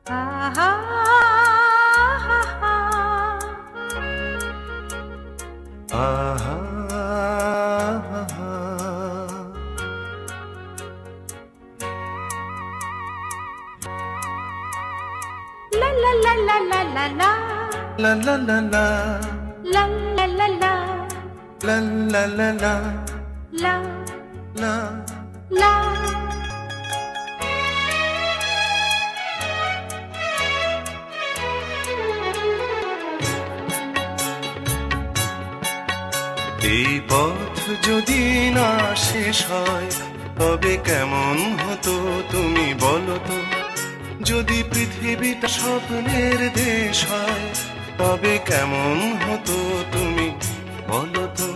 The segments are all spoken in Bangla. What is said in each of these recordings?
আহা আহা লা লা লা লা লা লা লা la la la la লা লা লা লা la la la la লা la লা এই পথ যদি না শেষ হয় তবে কেমন হতো তুমি বলো তো। যদি পৃথিবীটা স্বপ্নের দেশ হয় তবে কেমন হতো তুমি বলো তো।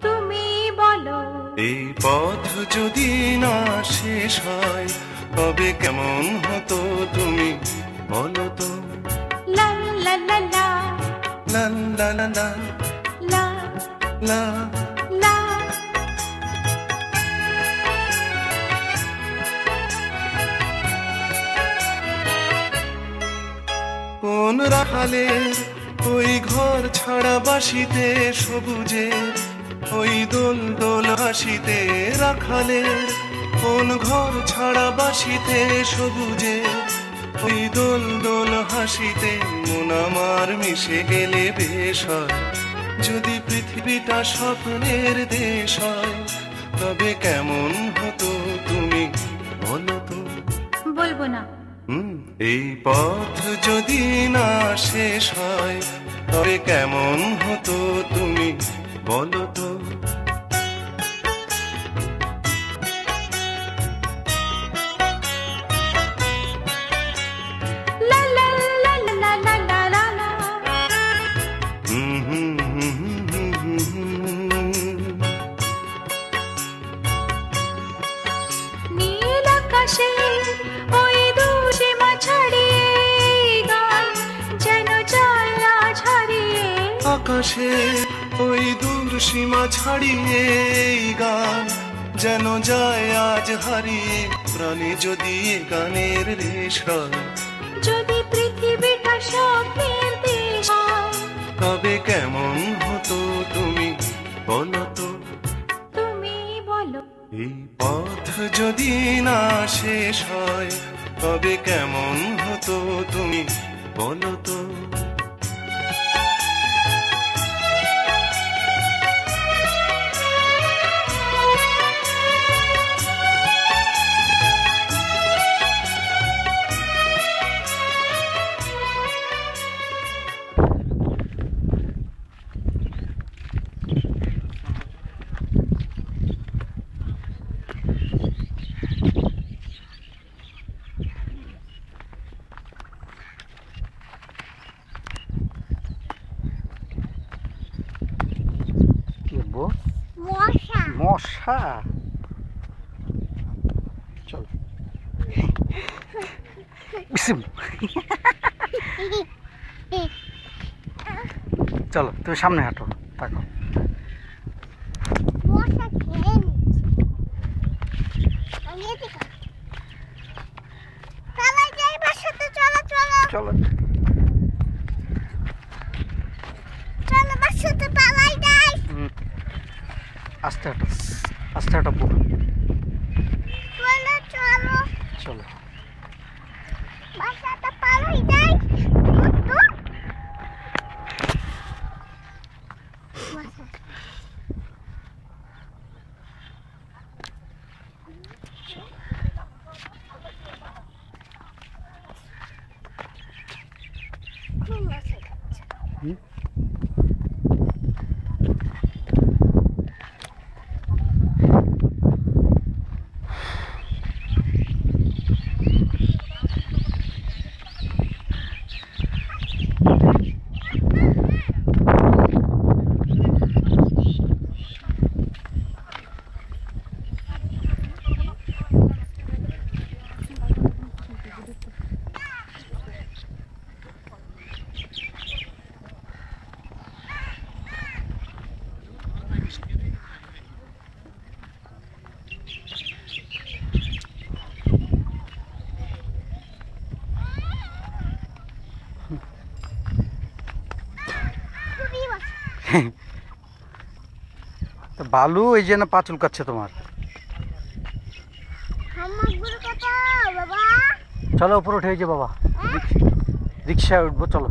তুমি বলো এই পথ যদি না শেষ হয় তবে কেমন হতো তুমি বলো তো। লা লা লা লা লা লা লা লা লা লা লা কোন রাখালের ওই ঘর ছাড়া বাসিতে সবুজের ওই দোল দোল হাসিতে। রাখালের কোন ঘর ছাড়া বাসিতে সবুজের ওই দোল দোল হাসিতে। মন আমার মিশে গেলে বেশ হয় যদি পৃথিবীটা স্বপ্নের দেশ হয় তবে কেমন হতো তুমি বলো তো। বলবো না এই পথ যদি না শেষ হয় তবে কেমন হতো তুমি বলো তো। লা লা লা লা লা লা লা লা নীল আকাশে ওই দুসীমা ছাড়িয়ে গান যেন যায় আজ হারিয়ে। আকাশে ওই দূর সীমা ছাড়িয়ে এই গান যেন যায় আজ হারিয়ে। প্রাণে যদি এ গানের রেশ হয় যদি পৃথিবীটা স্বপ্নের দেশ হয় তবে কেমন হতো তুমি বলো তো। তুমি বলো এই পথ যদি না শেষ হয় তবে কেমন হতো তুমি বলো তো। মশা মশা চল চলো তুমি সামনে হাঁটো থাকো। মশা খেয়ে চলো চলো আস্তে হাঁটো আস্তে হাঁটো চলো চলো বাসাটা পালাই যাই তো বালু এই জন্য পা চুলকাচ্ছে তোমার। হামাগুড় কত বাবা? চলো উপরে উঠে, এই যে বাবা রিক্সায় উঠবো, চলো।